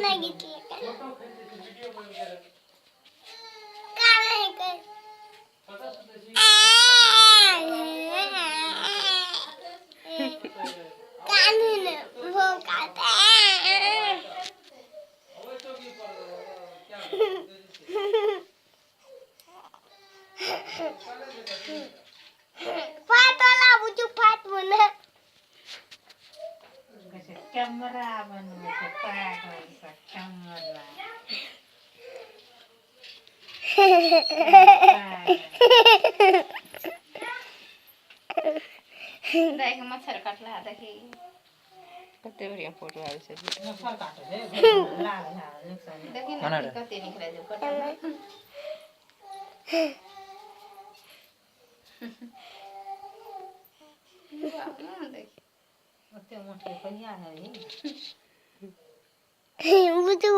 नाही घेतली का नाही काय कानून हो का फाटला बुचू फाट म्हणा कॅमेरा बनवायचा पाठवायचा कॅमेरा देख मच्छर काटला देखी कते बढ़िया फोटो आवे छै मच्छर काटे रे लाल लाल नुकसान देखी ना कते निकले जो कटा देख ओते मोटे कहिया है बुचू